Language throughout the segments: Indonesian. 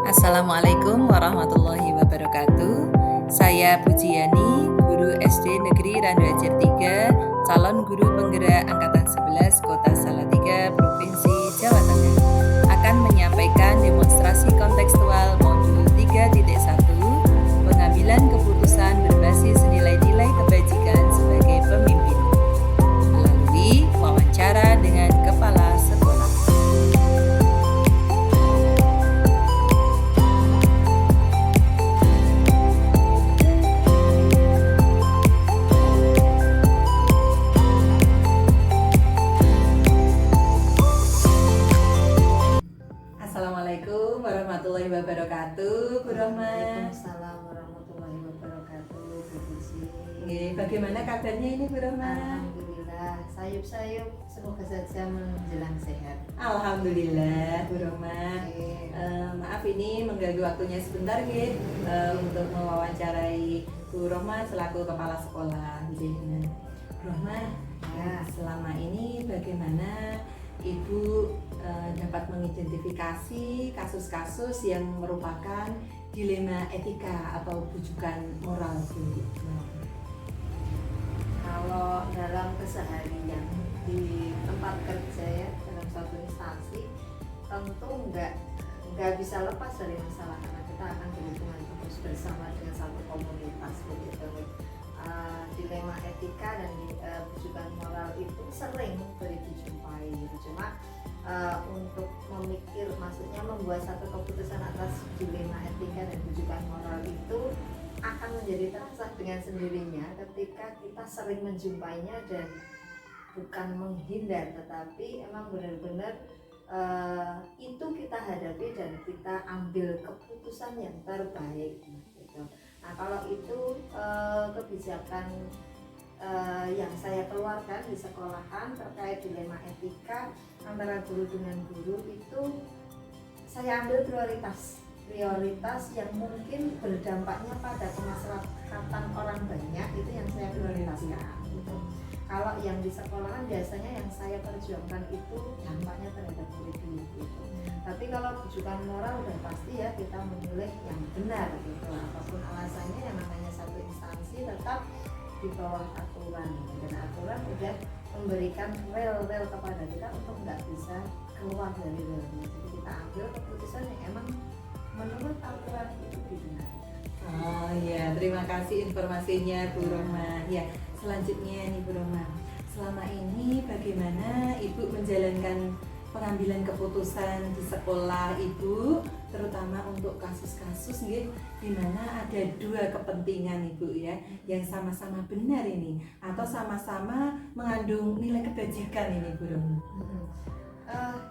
Assalamualaikum warahmatullahi wabarakatuh. Saya Pujiani, guru SD Negeri Randuajar 3, calon guru penggerak Angkatan 11 Kota Salatiga, Provinsi Jawa Tengah, akan menyampaikan demonstrasi kontekstual modul 3.1, pengambilan keputusan berbasis nilai-nilai kebajikan sebagai pemimpin, melalui wawancara dengan kepala sekolah. Assalamualaikum warahmatullahi wabarakatuh, Bu Rohma. Waalaikumsalam warahmatullahi wabarakatuh, Bu Susi. Bagaimana kabarnya ini, Bu Rohma? Alhamdulillah, sayup-sayup, semoga saja menjelang sehat. Alhamdulillah, Bu Rohma. Maaf ini mengganggu waktunya sebentar, untuk mewawancarai Bu Rohma selaku kepala sekolah. Bu Rohma, Ya. selama ini bagaimana Ibu dapat mengidentifikasi kasus-kasus yang merupakan dilema etika atau bujukan moral, Bu? Kalau dalam keseharian di tempat kerja ya, dalam suatu instansi, tentu nggak bisa lepas dari masalah karena kita akan berhubungan terus bersama dengan satu komunitas begitu. Dilema etika dan bujukan moral itu sering dijumpai. Cuma untuk maksudnya membuat satu keputusan atas dilema etika dan bujukan moral itu akan menjadi terasa dengan sendirinya ketika kita sering menjumpainya dan bukan menghindar, tetapi emang benar-benar itu kita hadapi dan kita ambil keputusan yang terbaik gitu. Nah, kalau itu kebijakan yang saya keluarkan di sekolahan terkait dilema etika antara guru dengan guru, itu saya ambil prioritas yang mungkin berdampaknya pada kemaslahatan orang banyak, itu yang saya prioritaskan gitu. Kalau yang di sekolahan biasanya yang saya perjuangkan itu dampaknya terhadap murid gitu. Tapi kalau bujukan moral udah pasti ya kita memilih yang benar gitu. Apapun alasannya, yang namanya satu instansi tetap di bawah aturan, dan aturan udah memberikan rel kepada kita untuk nggak bisa keluar dari relnya. Jadi kita ambil keputusan yang emang menurut aturan itu dibenarkan. Oh ya, terima kasih informasinya, Bu Rohma. Ya, selanjutnya nih, Bu Rohma, selama ini bagaimana Ibu menjalankan pengambilan keputusan di sekolah Ibu, terutama untuk kasus-kasus di mana ada dua kepentingan Ibu ya, yang sama-sama benar ini atau sama-sama mengandung nilai kebajikan ini, Bu Rohma?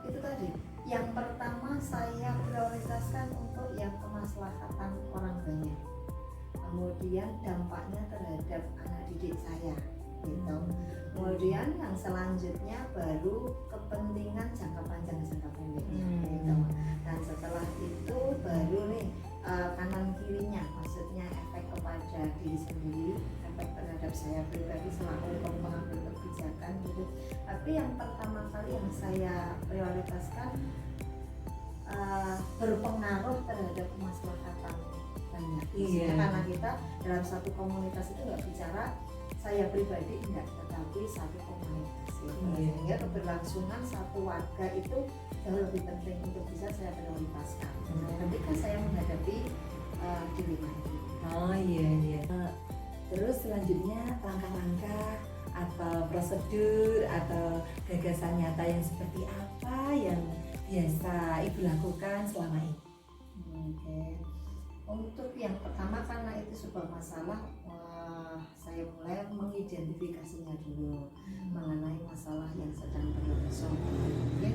Itu tadi. Yang pertama saya prioritaskan untuk yang kemaslahatan orang banyak. Kemudian dampaknya terhadap anak didik saya gitu. Kemudian yang selanjutnya baru kepentingan jangka panjang jangka pendeknya gitu. Dan setelah itu baru nih kanan kirinya, maksudnya efek kepada diri sendiri, efek terhadap saya pribadi selaku pengambil kebijakan gitu. Tapi yang pertama kali yang saya prioritaskan berpengaruh terhadap kemaslahatan banyak. Iya. Karena kita dalam satu komunitas itu nggak bicara saya pribadi enggak, tetapi satu komunitas gitu. Sehingga keberlangsungan satu warga itu jauh lebih penting untuk bisa saya prioritaskan ketika saya menghadapi dilema ini. Oh iya. Terus selanjutnya langkah-langkah atau prosedur atau gagasan nyata yang seperti apa yang biasa Ibu lakukan selama ini? Oke. Untuk yang pertama, karena itu sebuah masalah, saya mulai mengidentifikasinya dulu mengenai masalah yang sedang berlangsung. Mungkin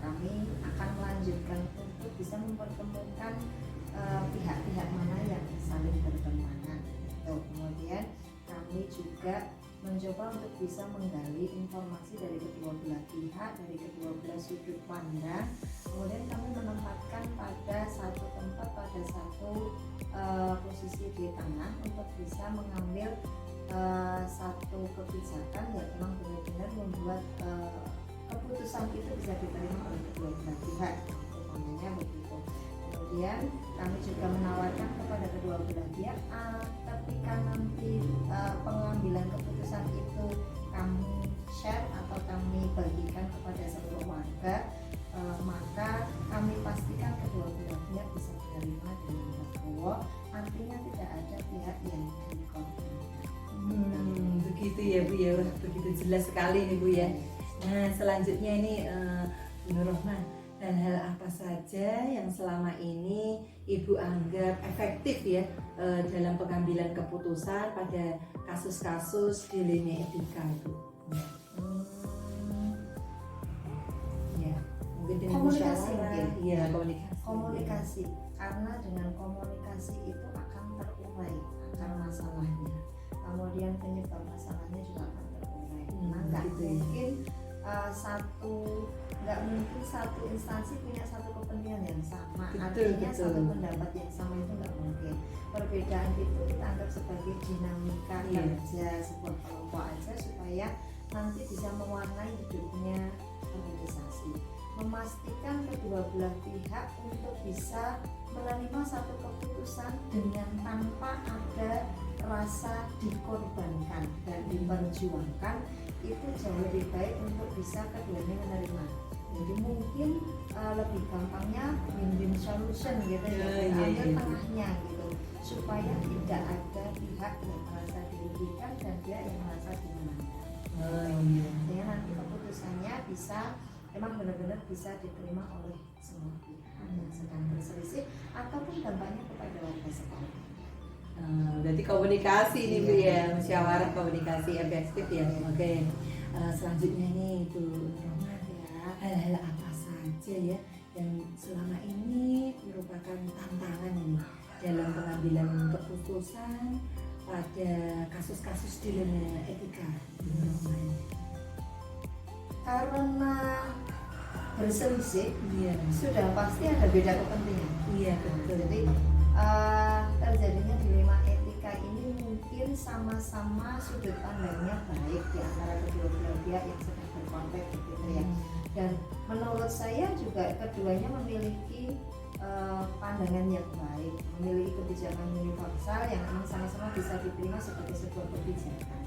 kami akan melanjutkan untuk bisa mempertemukan pihak-pihak mana yang saling bertentangan. Kemudian kami juga mencoba untuk bisa menggali informasi dari kedua belah pihak, dari kedua belah sudut pandang. Kemudian kami menempatkan pada satu tempat, pada satu posisi di tengah untuk bisa mengambil satu kebijakan yang memang benar-benar membuat keputusan itu bisa diterima oleh kedua belah pihak. Umpamanya begitu. kemudian kami juga menawarkan kepada kedua belah pihak ketika nanti pengambilan keputusan itu kami share atau kami bagikan kepada seluruh warga, maka kami pastikan kedua belah pihak bisa menerima dengan legowo, artinya tidak ada pihak yang dikorbankan. Begitu ya Bu ya, wah, begitu jelas sekali nih Bu ya. Nah selanjutnya ini Bu Nur Rohmah, hal-hal apa saja yang selama ini Ibu anggap efektif ya dalam pengambilan keputusan pada kasus-kasus dilema etika itu? Ya, mungkin dengan Komunikasi musyawarah. mungkin. Iya, komunikasi. Komunikasi, karena dengan komunikasi itu akan terurai akar masalahnya, kemudian penyebab masalahnya juga akan terurai. Nah, nggak gitu ya. mungkin nggak mungkin satu instansi punya satu kepentingan yang sama, artinya betul. satu pendapat yang sama itu nggak mungkin. Perbedaan itu kita anggap sebagai dinamika Iya. kerja sebuah kelompok aja, supaya nanti bisa mewarnai hidupnya organisasi. Memastikan kedua belah pihak untuk bisa menerima satu keputusan dengan tanpa ada rasa dikorbankan dan diperjuangkan, itu jauh lebih baik untuk bisa keduanya menerima. Jadi mungkin lebih gampangnya win-win solution gitu ya, kita ambil tengahnya gitu, supaya tidak ada pihak yang merasa dirugikan dan pihak yang merasa dimenangkan. Sehingga nanti keputusannya bisa memang benar-benar bisa diterima oleh semua pihak yang sedang berselisih ataupun dampaknya kepada warga sekitar. Berarti komunikasi ini Bu ya, musyawarah komunikasi efektif ya. Oke. Selanjutnya nih Bu Rohmah ya, hal-hal apa saja ya yang selama ini merupakan tantangan ini dalam pengambilan keputusan pada kasus-kasus dilema etika? Karena berselisih, Iya. sudah pasti ada beda kepentingan. Iya betul. Jadi terjadinya dilema etika ini mungkin sama-sama sudut pandangnya baik di antara kedua belah pihak yang sedang berkonflik gitu ya. Dan menurut saya juga keduanya memiliki pandangan yang baik, memiliki kebijakan universal yang memang sama-sama bisa diterima sebagai sebuah kebijakan.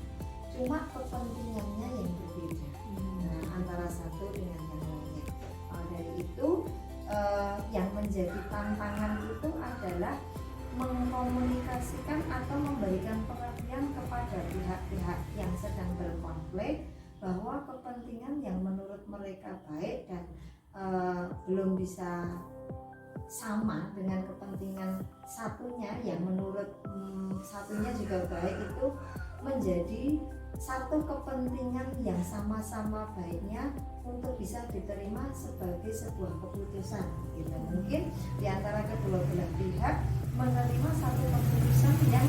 Cuma kepentingannya yang berbeda antara satu dengan yang lainnya. Dari itu yang menjadi tantangan itu adalah mengkomunikasikan atau memberikan pengertian kepada pihak-pihak yang sedang berkonflik bahwa kepentingan yang menurut mereka baik dan belum bisa sama dengan kepentingan satunya yang menurut satunya juga baik, itu menjadi satu kepentingan yang sama-sama baiknya untuk bisa diterima sebagai sebuah keputusan gitu. Mungkin di antara kedua belah pihak menerima satu keputusan yang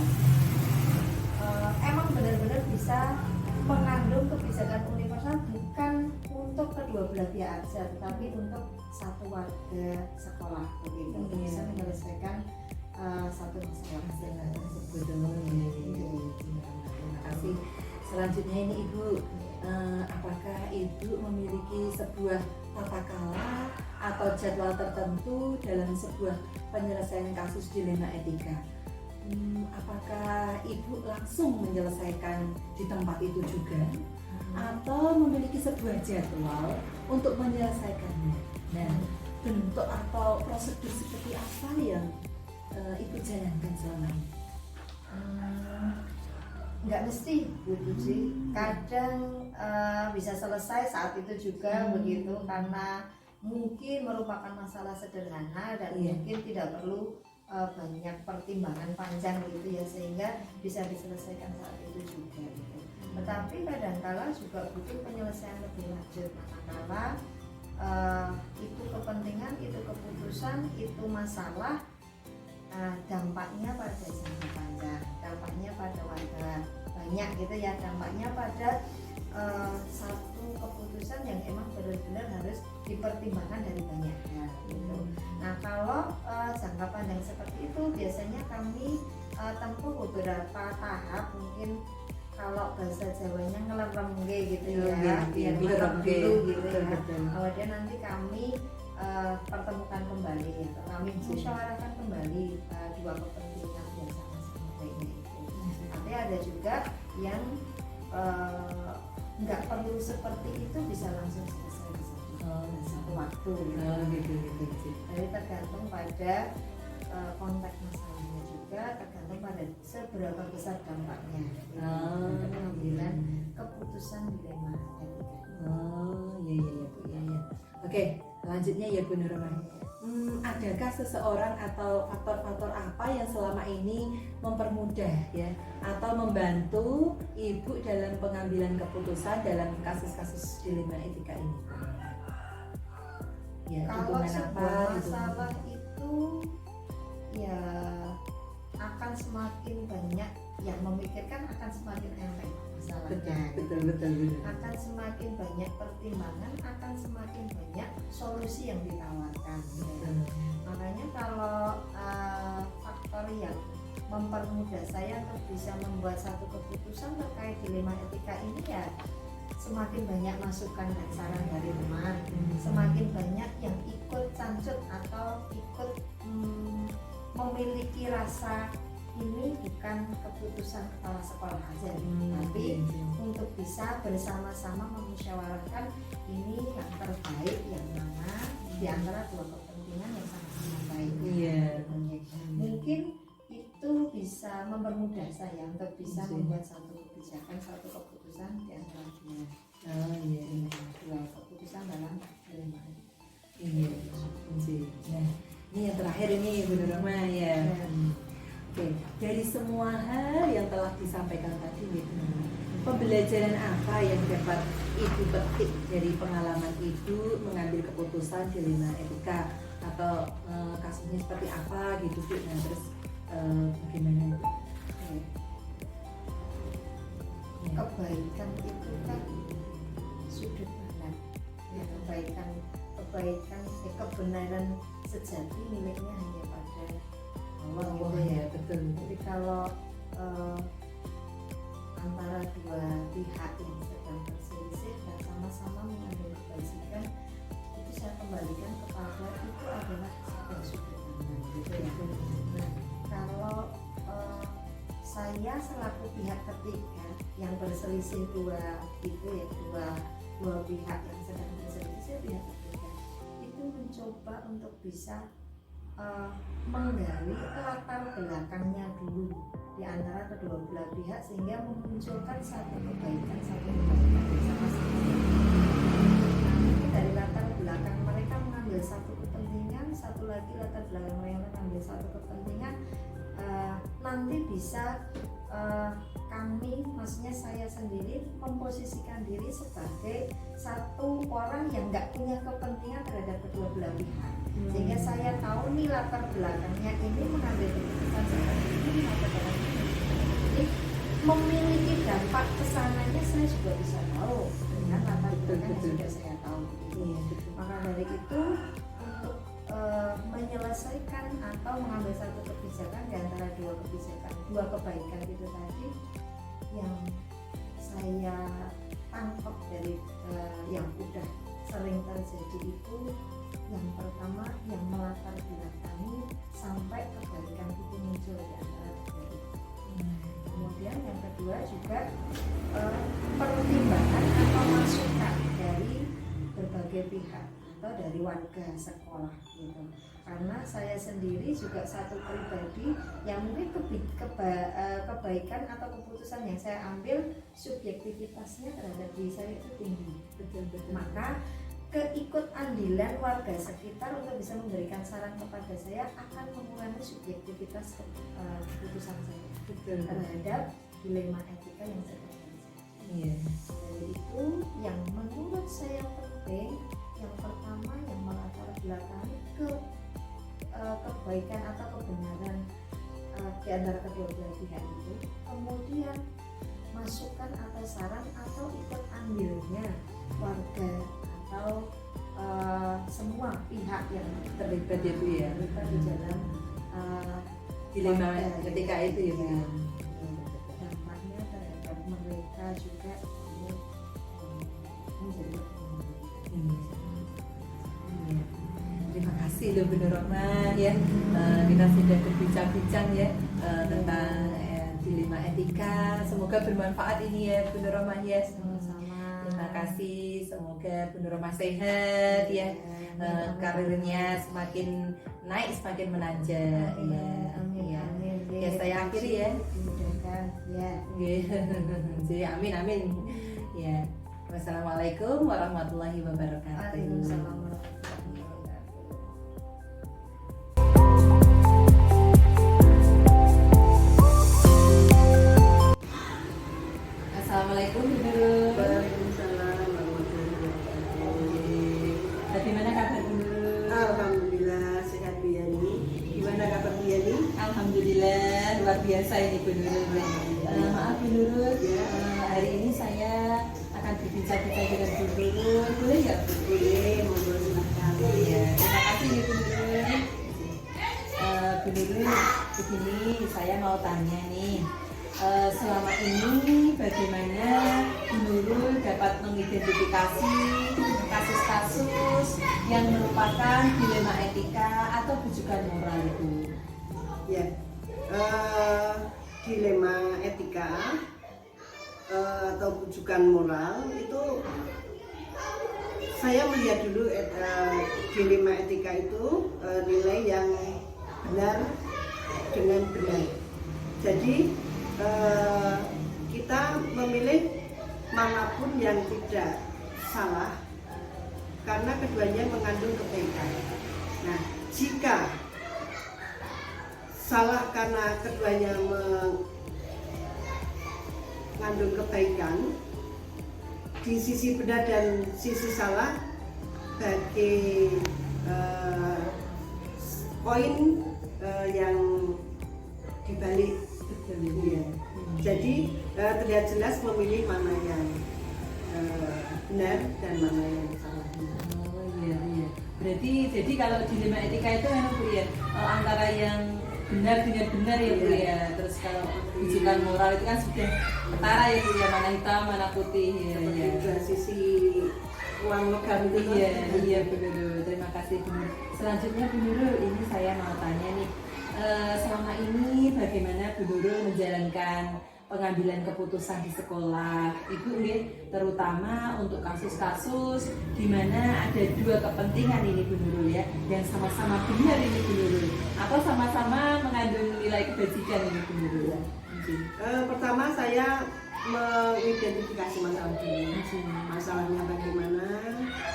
emang benar-benar bisa mengandung kebijakan universal, bukan untuk kedua belah pihak aja, tetapi untuk satu warga sekolah begitu, untuk bisa menyelesaikan satu masalah. Terima kasih. Selanjutnya ini Ibu, apakah Ibu memiliki sebuah tata kelola atau jadwal tertentu dalam sebuah penyelesaian kasus dilema etika? Apakah Ibu langsung menyelesaikan di tempat itu juga, atau memiliki sebuah jadwal untuk menyelesaikannya? Nah, bentuk atau prosedur seperti apa yang Ibu jalankan selama ini? Nggak mesti gitu sih, kadang bisa selesai saat itu juga begitu, karena mungkin merupakan masalah sederhana dan mungkin tidak perlu banyak pertimbangan panjang gitu ya, sehingga bisa diselesaikan saat itu juga gitu. Tetapi kadangkala juga butuh penyelesaian lebih lanjut, manakala itu kepentingan, itu keputusan, itu masalah dampaknya pada jangka panjang, dampaknya pada warga banyak gitu ya, dampaknya pada satu keputusan yang emang benar-benar harus dipertimbangkan dari banyak hal gitu. Nah, kalau jangka panjang seperti itu biasanya kami tempuh beberapa tahap, mungkin kalau bahasa Jawanya ngelerem gitu ya, biar ngelerem dulu gitu ya. Kemudian nanti kami pertemukan kembali atau kami musyawarahkan kembali dua kepentingan yang sama-sama baiknya itu. Tapi ada juga yang nggak perlu seperti itu, bisa langsung selesai di satu waktu. Gitu. Jadi tergantung pada konteks masalahnya juga, tergantung pada seberapa besar dampaknya pengambilan keputusan dilema etika. Iya Bu, iya. Oke, selanjutnya ya Bu Nurma. Adakah seseorang atau faktor-faktor apa yang selama ini mempermudah ya atau membantu ibu dalam pengambilan keputusan dalam kasus-kasus dilema etika ini? Ya, Kalau dukungan sebuah gitu? masalah itu ya akan semakin banyak yang memikirkan, akan semakin enteng masalahnya. Betul. Akan semakin banyak pertimbangan, akan semakin banyak solusi yang ditawarkan. Makanya kalau faktor yang mempermudah saya untuk bisa membuat satu keputusan terkait dilema etika ini ya semakin banyak masukan dan saran dari teman, semakin banyak yang ikut cancut atau ikut memiliki rasa ini bukan keputusan kepala sekolah aja, tapi untuk bisa bersama-sama memusyawarahkan ini yang terbaik yang mana di antara dua kepentingan yang sama-sama baik. Mungkin itu bisa mempermudah saya untuk bisa membuat satu kebijakan, satu keputusan di antara dua keputusan dalam dilema. Nah, ini yang terakhir ini Bu Nurma ya. Oke, dari semua hal yang telah disampaikan tadi Bu Nurma, pembelajaran apa yang dapat Ibu petik dari pengalaman Ibu mengambil keputusan dilema etika atau kasusnya seperti apa gitu Bu? Nah, terus bagaimana Bu? Kebaikan itu kan sudut pandang ya, kebenaran sejati miliknya hanya pada Allah ya. Betul. Tapi kalau antara dua pihak yang sedang berselisih dan sama-sama mengambil kebajikan, itu saya kembalikan kepada itu adalah satu sudut pandang gitu ya. Nah, kalau saya selaku pihak ketiga yang berselisih dua pihak yang sedang berselisih, pihak ketiga itu mencoba untuk bisa menggali latar belakangnya dulu di antara kedua belah pihak sehingga memunculkan satu kebaikan bersama-sama. Dari latar belakang mereka mengambil satu kepentingan, satu lagi latar belakang mereka mengambil satu kepentingan, nanti bisa kami, maksudnya saya sendiri memposisikan diri sebagai satu orang yang nggak punya kepentingan terhadap kedua belah pihak, sehingga saya tahu nih latar belakangnya ini mengambil keputusan seperti ini, latar belakangnya ini memiliki dampak kesananya saya juga bisa tahu dengan latar belakang yang sudah saya tahu. Maka dari itu untuk menyelesaikan atau mengambil satu kebijakan di antara dua kebaikan itu tadi yang saya tangkap dari yang udah sering terjadi itu, yang pertama yang melatar belakangi sampai kebaikan itu muncul di antara dua. Kemudian yang kedua juga pertimbangan atau masukan dari berbagai pihak atau dari warga sekolah gitu. Karena saya sendiri juga satu pribadi yang mungkin kebaikan atau keputusan yang saya ambil subjektivitasnya terhadap diri saya itu tinggi. Betul. Maka keikut andilan warga sekitar untuk bisa memberikan saran kepada saya akan mengurangi subjektivitas keputusan saya terhadap dilema etika yang saya alami. Jadi itu yang menurut saya penting. Yang pertama yang melatar belakangi kebaikan atau kebenaran di antara kedua belah pihak itu, kemudian masukan atau saran atau ikut andilnya warga atau semua pihak yang terlibat ya Bu ya, terlibat di dalam dilema ketika itu ya Bu. Dampaknya terhadap mereka juga menjadi kasih loh Bu Nur Rohmah ya. Kita sudah berbincang-bincang ya tentang dilema etika. Semoga bermanfaat ini ya Bu Nur Rohmah ya. Sama-sama. Terima kasih. Semoga Bu Nur Rohmah sehat ya. Karirnya semakin naik, semakin menanjak ya. Amin. Ya. Amin. Ya, saya akhiri ya. Dimudahkan. Ya. Jadi amin amin. Ya. Wassalamualaikum warahmatullahi wabarakatuh. Waalaikumsalam warahmatullahi wabarakatuh. Assalamualaikum Bu Nurul. Waalaikumsalam warahmatullahi wabarakatuh. Bagaimana kabar Bu Nurul? Alhamdulillah sehat Bu Yani. Gimana kabar Bu Yani? Alhamdulillah luar biasa ini Bu Nurul. Maaf Bu Nurul, hari ini saya akan berbincang-bincang dengan Bu Nurul. Boleh nggak Bu? Boleh, monggo silahkan. Ya, terima kasih ya Bu Nurul. Bu Nurul, begini saya mau tanya nih. Selama ini bagaimana Bu Nurul dapat mengidentifikasi kasus-kasus yang merupakan dilema etika atau bujukan moral itu? Ya, dilema etika atau bujukan moral itu saya melihat dulu dilema etika itu nilai yang benar dengan benar. Jadi kita memilih manapun yang tidak salah karena keduanya mengandung kebaikan. Nah, jika salah karena keduanya mengandung kebaikan, di sisi benar dan sisi salah sebagai poin yang dibalik. Ya. Jadi terlihat jelas memilih mana yang benar dan mana yang salah. Oh iya iya. Berarti jadi kalau dilema etika itu memang Bu ya antara yang benar dengan benar ya Bu ya. Terus kalau bujukan moral itu kan sudah ketara ya Bu ya, mana hitam mana putih ya. Seperti Ya. dua sisi uang logam itu. Iya iya Bu Nurul. Terima kasih Bu Nurul. Selanjutnya Bu Nurul, ini saya mau tanya nih. Selama ini bagaimana Bu Nurul menjalankan pengambilan keputusan di sekolah Ibu nggih, terutama untuk kasus-kasus di mana ada dua kepentingan ini Bu Nurul ya, yang sama-sama benar ini Bu Nurul atau sama-sama mengandung nilai kebajikan ini Bu Nurul ya. Pertama saya mengidentifikasi masalah dulu. Masalahnya bagaimana,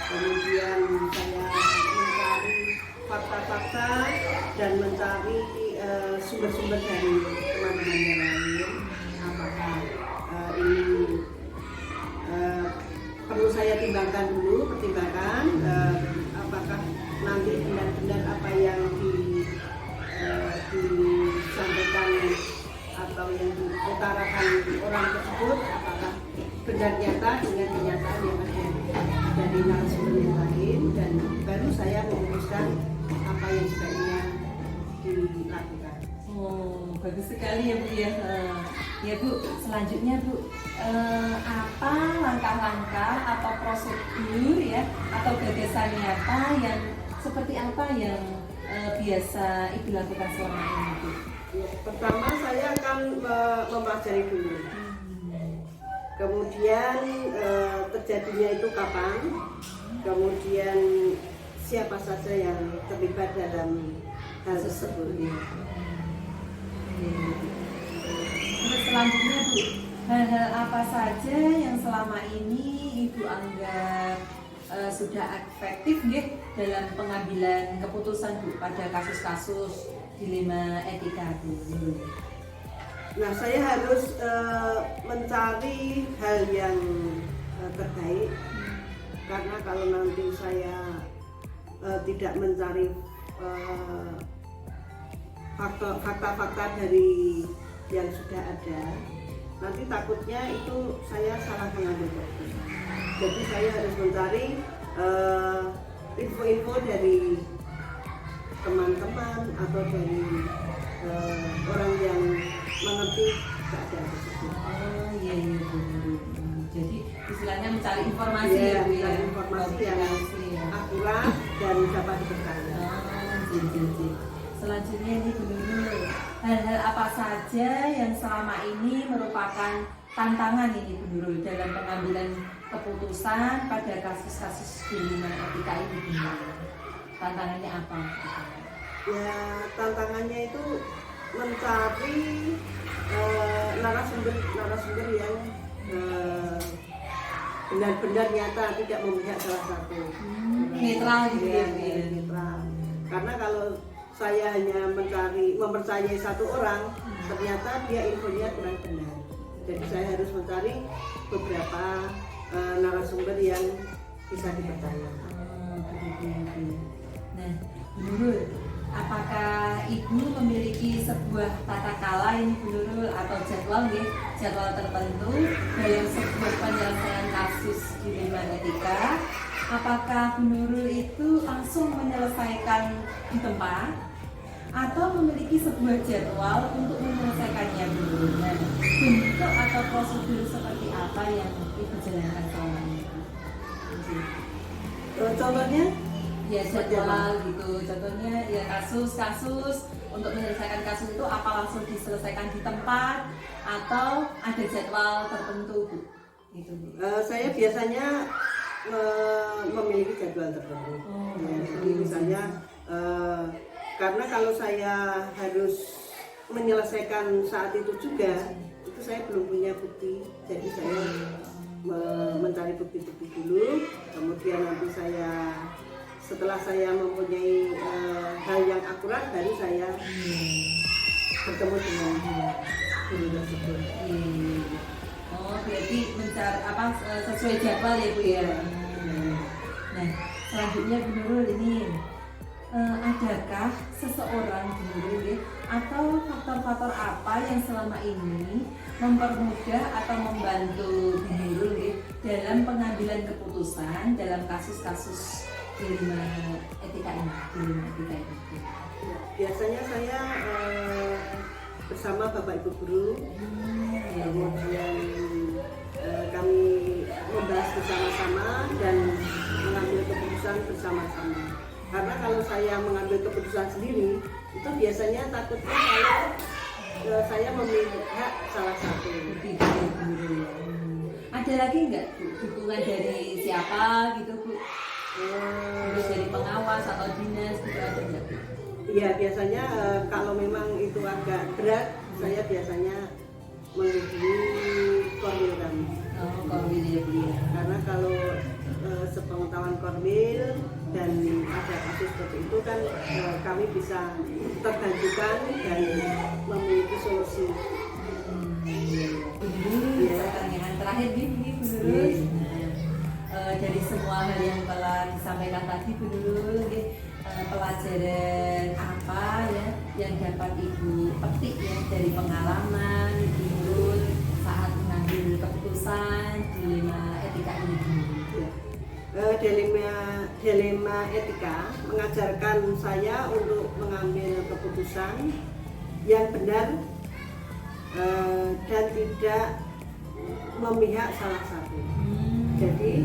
kemudian saya mencari fakta-fakta dan mencari sumber-sumber dari teman-teman yang lain. Apakah ini perlu saya timbangkan dulu, pertimbangkan apakah nanti benar-benar apa yang disampaikan atau yang diutarakan orang tersebut apakah benar nyata dengan kenyataan yang ada dari narasumber yang lain, dan baru saya memutuskan apa yang sebaiknya dilakukan. Oh, bagus sekali ya Bu ya. Ya Bu, selanjutnya Bu, apa langkah-langkah atau prosedur ya atau gagasan nyata yang seperti apa yang biasa Ibu lakukan selama ini Bu? Ya, pertama saya akan mempelajari dulu. Kemudian terjadinya itu kapan, kemudian siapa saja yang terlibat dalam hal tersebut. Terus selanjutnya Bu, hal-hal apa saja yang selama ini Ibu anggap sudah efektif nggih dalam pengambilan keputusan Bu pada kasus-kasus dilema etika Bu? Nah, saya harus mencari hal yang terbaik, karena kalau nanti saya tidak mencari fakta-fakta dari yang sudah ada, nanti takutnya itu saya salah mengambil keputusan. Jadi saya harus mencari info-info dari teman-teman atau dari orang yang mengerti keadaan tersebut. Oh iya iya Bu. Jadi istilahnya mencari informasi Iya, ya Bu ya. mencari informasi yang Informasi, ya. akurat dan dapat dipercaya. Oh Selanjutnya ini Bu Nurul, hal-hal apa saja yang selama ini merupakan tantangan ini Bu Nurul dalam pengambilan keputusan pada kasus-kasus di lima etika ini Bu Nurul? Tantangannya apa? Ya, tantangannya itu mencari narasumber yang benar-benar nyata, tidak memihak salah satu. Netral gitu ya, netral. Karena kalau saya hanya mempercayai satu orang, ternyata dia infonya kurang benar. Jadi saya harus mencari beberapa narasumber yang bisa dipercaya. Nah, Bu Nurul, apakah Ibu memiliki sebuah tata kala ini Bu Nurul atau jadwal tertentu dalam sebuah penyelesaian kasus di lima etika? Apakah Bu Nurul itu langsung menyelesaikan di tempat atau memiliki sebuah jadwal untuk menyelesaikannya Bu Nurul? Nah, bentuk atau prosedur seperti apa yang Ibu jalankan selama ini? Contohnya? Ya jadwal gitu, contohnya ya kasus untuk menyelesaikan kasus itu apa langsung diselesaikan di tempat atau ada jadwal tertentu Bu? Gitu, Bu. Saya biasanya memiliki jadwal tertentu. Jadi misalnya karena kalau saya harus menyelesaikan saat itu juga, itu saya belum punya bukti, jadi saya mencari bukti-bukti dulu, kemudian nanti setelah saya mempunyai hal yang akurat, baru saya bertemu dengan guru tersebut. Oh, berarti mencari sesuai jadwal ya Bu ya. Nah, selanjutnya Bu Nurul ini adakah seseorang Bu Nurul ya, atau faktor-faktor apa yang selama ini mempermudah atau membantu Bu Nurul ya, dalam pengambilan keputusan dalam kasus-kasus di lima etika ini? Biasanya saya bersama Bapak Ibu guru, kemudian kami membahas bersama-sama dan mengambil keputusan bersama-sama. Karena kalau saya mengambil keputusan sendiri, itu biasanya takutnya kalau saya memihak salah satu. Ada lagi nggak Bu, dukungan dari siapa gitu Bu? Terus dari pengawas atau dinas gitu ada nggak Bu? Iya, biasanya kalau memang itu agak berat, saya biasanya menghubungi korwil kami. Oh, korwil ya Bu ya. Karena kalau sepengetahuan korwil dan ada kasus seperti itu kan kami bisa terbantukan dan memiliki solusi. Pertanyaan terakhir Bu Nurul. Dari semua hal yang telah disampaikan tadi Bu Nurul, pelajaran apa ya yang dapat Ibu petik ya dari pengalaman Ibu Nurul saat mengambil keputusan di lima etika ini? Dilema etika mengajarkan saya untuk mengambil keputusan yang benar dan tidak memihak salah satu. Jadi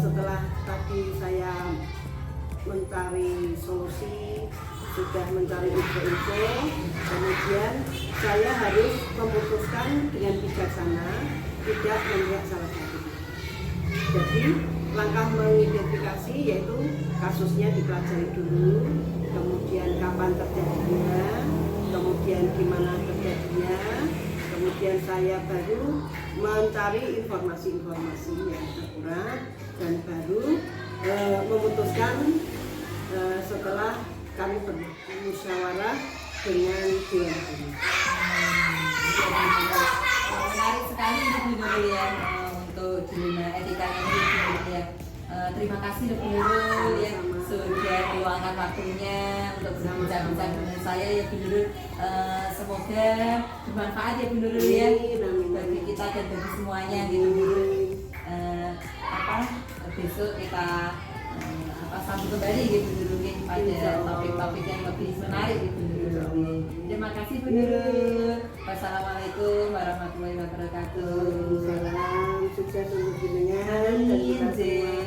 setelah tadi saya mencari solusi, sudah mencari info-info, kemudian saya harus memutuskan dengan bijaksana, tidak memihak salah satu. Jadi langkah mengidentifikasi yaitu kasusnya dipelajari dulu, kemudian kapan terjadinya, kemudian gimana terjadinya, kemudian saya baru mencari informasi-informasi yang akurat dan baru memutuskan setelah kami bermusyawarah dengan dewan guru. Menarik sekali Bu Nurul ya untuk di lima etika ini ya. Terima kasih Bu Nurul ya sudah meluangkan waktunya untuk berbincang-bincang dengan saya ya Bu Nurul. Semoga bermanfaat ya Bu Nurul ya bagi kita dan bagi semuanya gitu Bu Nurul. Besok kita sambung kembali gitu Bu Nurul pada topik-topik yang lebih menarik gitu Bu Nurul. Terima kasih Bu Nurul. Wassalamualaikum warahmatullahi wabarakatuh. Salam sukses untuk jenengan dan kita semua.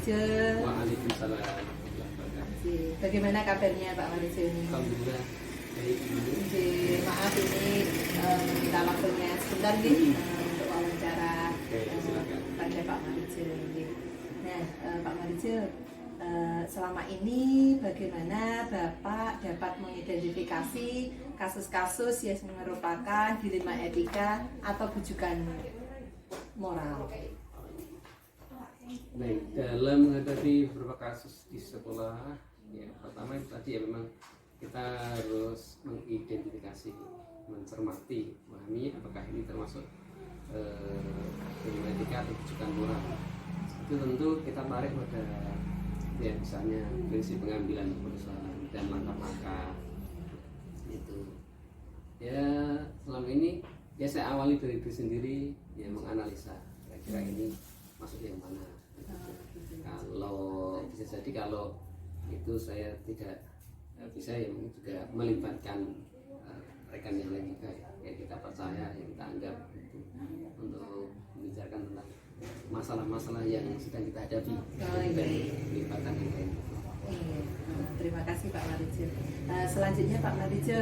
Marijo. Waalaikumsalam. Bagaimana kabarnya Pak Marijo ini? Alhamdulillah baik. Maaf ini minta waktunya sebentar nih untuk wawancara Silakan. pada Pak Marijo. Nah, Pak Marijo, selama ini bagaimana Bapak dapat mengidentifikasi kasus-kasus yang merupakan dilema etika atau bujukan moral? Baik, dalam menghadapi beberapa kasus di sekolah, ya pertama itu tadi ya memang kita harus mengidentifikasi, mencermati, memahami apakah ini termasuk dilema etika atau bujukan moral. Itu tentu kita tarik pada ya misalnya prinsip pengambilan keputusan dan langkah-langkah itu. Ya selama ini ya saya awali dari diri sendiri, ya menganalisa kira-kira ini masuk yang mana. Kalau bisa jadi kalau itu saya tidak bisa ya mungkin juga melibatkan rekan yang lain juga ya kita percaya yang kita anggap itu, untuk membicarakan tentang masalah-masalah yang sedang kita hadapi dan melibatkan yang lain. Terima kasih Pak Marijo. Selanjutnya Pak Marijo,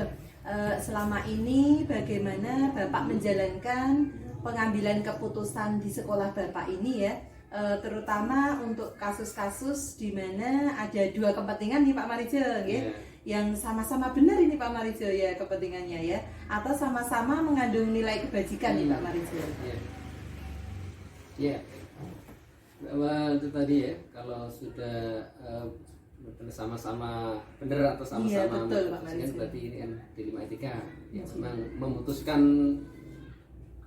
selama ini bagaimana Bapak menjalankan pengambilan keputusan di sekolah Bapak ini ya, terutama untuk kasus-kasus di mana ada dua kepentingan nih Pak Marijo, ya, yang sama-sama benar ini Pak Marijo ya kepentingannya ya, atau sama-sama mengandung nilai kebajikan nih Pak Marijo. Ya, itu tadi ya, kalau sudah sama-sama benar atau sama-sama memutuskan berarti ini kan dilema etika. Ya, memang memutuskan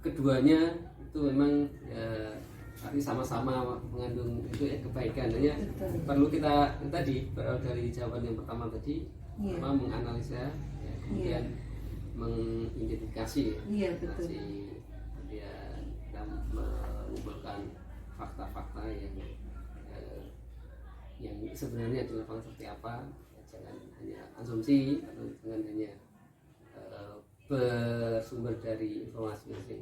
keduanya itu memang ya, arti sama-sama mengandung itu ya kebaikan. Hanya perlu kita tadi berawal dari jawaban yang pertama tadi, menganalisa, ya, kemudian mengidentifikasi, kemudian kita mengumpulkan fakta-fakta yang sebenarnya di lapangan seperti apa. Ya, jangan hanya asumsi atau jangan hanya bersumber dari informasi yang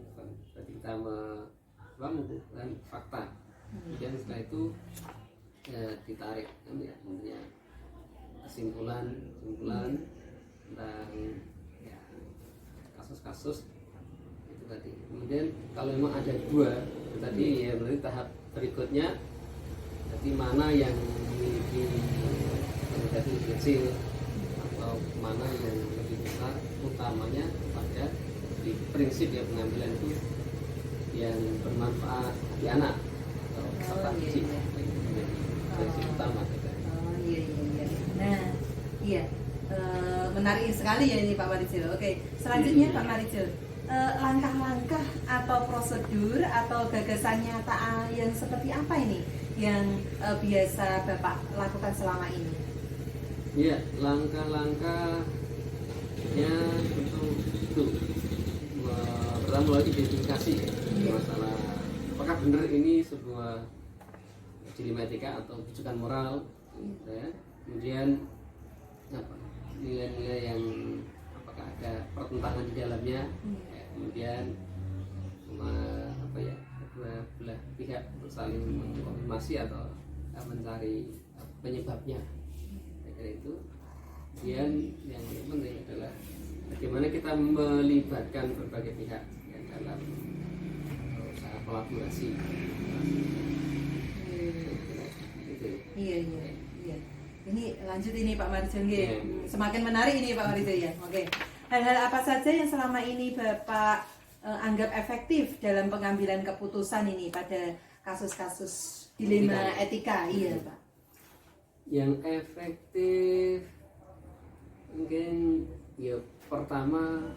berarti kita mengumpulkan fakta, kemudian setelah itu ditarik ya, kesimpulan tentang ya, kasus-kasus itu tadi. Kemudian kalau memang ada dua itu tadi ya berarti tahap berikutnya berarti mana yang memiliki negatif kecil atau mana yang lebih besar, utamanya pada di prinsip ya pengambilan itu yang bermanfaat di anak atau peserta didik itu menjadi prinsip utama kita. Nah, iya, menarik sekali ya ini Pak Marijo. Oke, selanjutnya Pak Marijo, langkah-langkah atau prosedur atau gagasan nyata yang seperti apa ini yang biasa Bapak lakukan selama ini? Iya, langkah-langkahnya tentu itu pertama lagi identifikasi masalah apakah benar ini sebuah dilema etika atau bujukan moral, ya. Kemudian apa nilai-nilai yang apakah ada pertentangan di dalamnya, ya. Kemudian apa ya kedua belah pihak saling mengkonfirmasi atau mencari penyebabnya. Itu. Kemudian yang penting adalah bagaimana kita melibatkan berbagai pihak yang dalam usaha kolaborasi. Iya. Ini lanjut ini Pak Marijo, semakin menarik ini Pak Marijo ya. Oke. Hal-hal apa saja yang selama ini Bapak anggap efektif dalam pengambilan keputusan ini pada kasus-kasus dilema etika? Iya Pak. Yang efektif mungkin ya pertama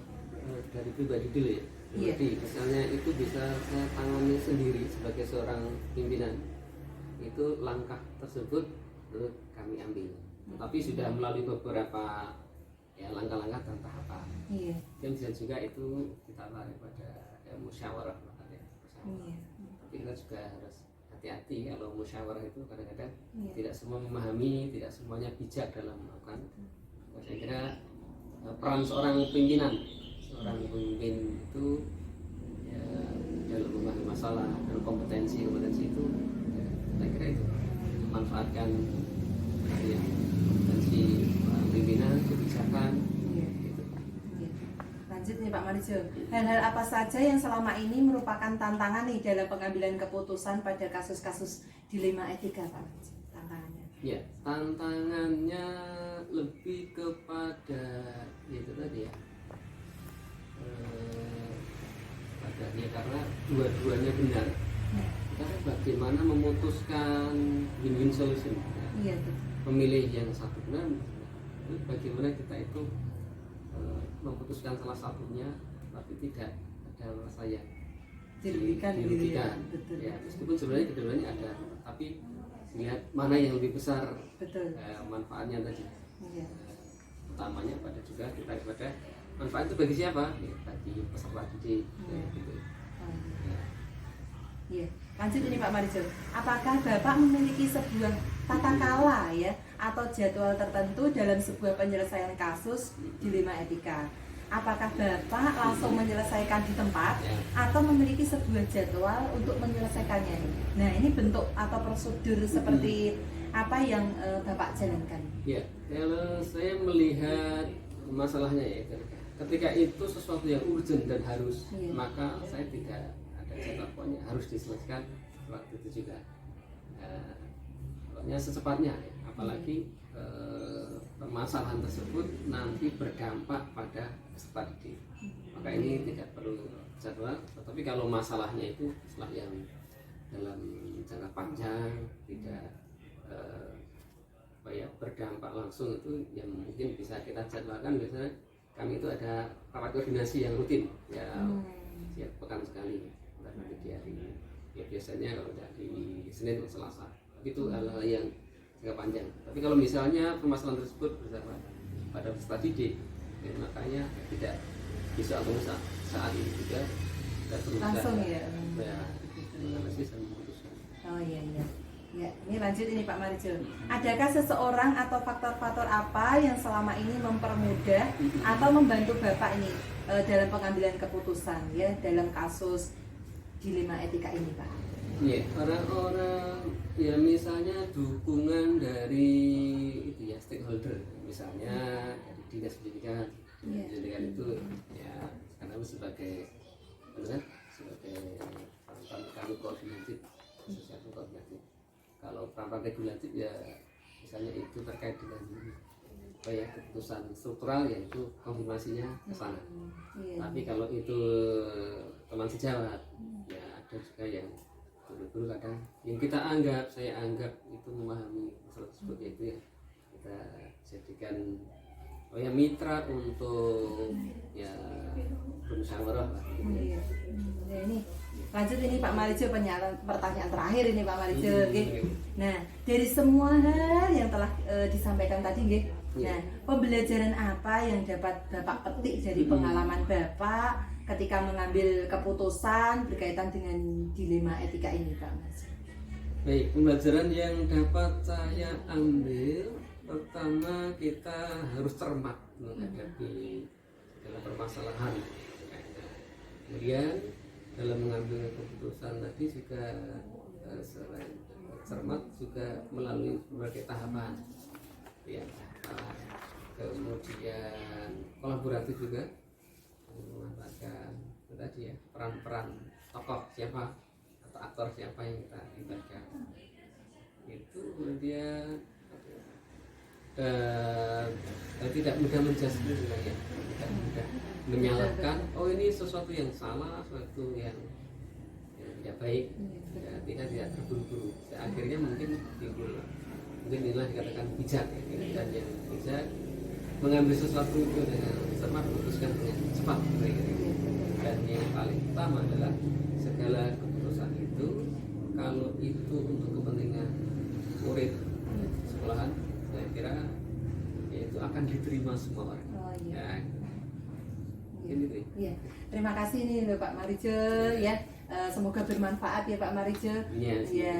dari pribadi dulu ya. Jadi misalnya itu bisa saya tangani sendiri sebagai seorang pimpinan, itu langkah tersebut menurut kami ambil, tapi sudah melalui beberapa ya langkah-langkah dan tahapan. Dan bisa juga itu kita tarik pada musyawarah, tapi kita juga harus hati-hati kalau musyawarah itu kadang-kadang tidak semua memahami, tidak semuanya bijak dalam melakukan. Saya kira peran seorang pimpinan, seorang pemimpin itu ya, dalam memahami masalah dan kompetensi itu ya, saya kira itu manfaatkan ya, kompetensi pimpinan, kebijakan. Iya. Gitu. Iya. Lanjut nih Pak Marijo, hal-hal apa saja yang selama ini merupakan tantangan nih dalam pengambilan keputusan pada kasus-kasus dilema etika Pak Marijo? Tantangannya? Ya, tantangannya lebih kepada itu tadi ya, padanya karena dua-duanya benar. Ya. Karena bagaimana memutuskan win-win solution, Iya tuh. memilih yang satu benar, bagaimana kita itu memutuskan salah satunya, tapi tidak ada rasa yang Dirugikan gitu ya. dirugikan. Betul. Ya, meskipun sebenarnya keduanya ada, tapi lihat mana yang lebih besar Betul. manfaatnya tadi. Iya. Utamanya pada juga kita kepada manfaat itu bagi siapa? Ya, bagi peserta didik. Ya, gitu. Oh, Ya. iya. Lanjut ini Pak Marijo, apakah Bapak memiliki sebuah tata kala ya atau jadwal tertentu dalam sebuah penyelesaian kasus dilema etika? Apakah Bapak langsung menyelesaikan di tempat Ya. atau memiliki sebuah jadwal untuk menyelesaikannya? Nah, ini bentuk atau prosedur seperti apa yang Bapak jalankan? Ya, kalau saya melihat masalahnya ya, ketika itu sesuatu yang urgent dan harus, Iya. maka saya tidak ada jadwal pokoknya harus diselesaikan waktu itu juga. Pokoknya secepatnya, ya. Apalagi permasalahan tersebut nanti berdampak pada peserta didik. Maka ini tidak perlu jadwal, tetapi kalau masalahnya itu masalah yang dalam jangka panjang, tidak berdampak langsung, itu yang mungkin bisa kita jadwalkan. Biasanya kami itu ada rapat koordinasi yang rutin ya, setiap pekan sekali, nanti di hari ya biasanya kalau dari Senin ke Selasa. Tapi itu hal-hal yang jangka panjang. Tapi kalau misalnya permasalahan tersebut bersama pada peserta didik, ya, makanya tidak bisa langsung saat ini juga kita terus Langsung ya. analisis dan memutuskan. Oh iya iya. Ya, ini lanjut ini Pak Marijo. Adakah seseorang atau faktor-faktor apa yang selama ini mempermudah atau membantu Bapak ini dalam pengambilan keputusan ya dalam kasus dilema etika ini, Pak? Iya, orang-orang ya misalnya dukungan dari itu ya stakeholder, misalnya dari dinas pendidikan. Iya. Pendidikan itu ya karena sebagai sebagai kami koordinatif, asosiasi koordinatif. Kalau peran regulatif ya misalnya itu terkait dengan apa ya, keputusan struktural, yaitu konfirmasinya ke sana. Iya. Tapi kalau itu teman sejawat ya ada juga yang guru-guru kadang yang kita anggap, saya anggap itu memahami masalah tersebut, yaitu ya kita jadikan mitra untuk ya bermusyawarah lah. Iya. Nah, ini lanjut ini Pak Marijo, pertanyaan terakhir ini Pak Marijo. Nah, dari semua hal yang telah disampaikan tadi, nggih. Nah, pembelajaran apa yang dapat Bapak petik dari pengalaman Bapak ketika mengambil keputusan berkaitan dengan dilema etika ini, Pak Marijo? Baik, pembelajaran yang dapat saya ambil, pertama kita harus cermat menghadapi segala permasalahan. Kemudian dalam mengambil keputusan tadi juga selain cermat juga melalui berbagai tahapan ya, kemudian kolaboratif juga, memanfaatkan tadi ya peran-peran tokoh siapa atau aktor siapa yang kita libatkan itu. Kemudian tidak mudah menjudge ya, tidak mudah menyalahkan oh ini sesuatu yang salah, sesuatu yang tidak baik ya, tidak terburu-buru. Akhirnya mungkin timbul, mungkin inilah dikatakan bijak ya, dan yang bijak mengambil sesuatu itu dengan cermat, memutuskan dengan cepat. Dan yang paling utama adalah segala keputusan itu kalau itu untuk kepentingan murid sekolahan, saya kira itu akan diterima semua orang. Oh iya. Ya, gitu. Iya. Terima kasih nih Pak Marijo ya. Semoga bermanfaat ya Pak Marijo. Iya. Ya,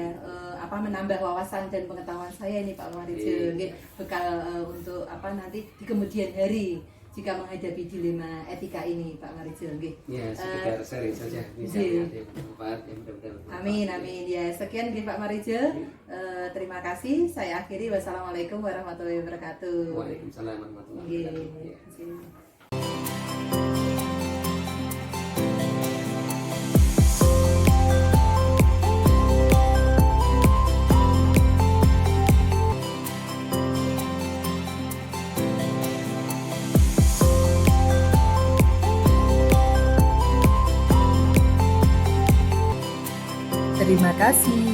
menambah wawasan dan pengetahuan saya ini Pak Marijo. Iya. Bekal untuk nanti di kemudian hari. jika menghadapi dilema etika ini, Pak Marijel. Nggih. Ya, sekedar sharing saja. Bisa Iya. ada yang bermanfaat, yang mudah-mudahan bermanfaat. Amin, amin. Ya, sekian nggih Pak Marijel. Terima kasih. Saya akhiri. Wassalamualaikum warahmatullahi wabarakatuh. Waalaikumsalam warahmatullahi Nggih. wabarakatuh. Ya. Terima kasih. Terima kasih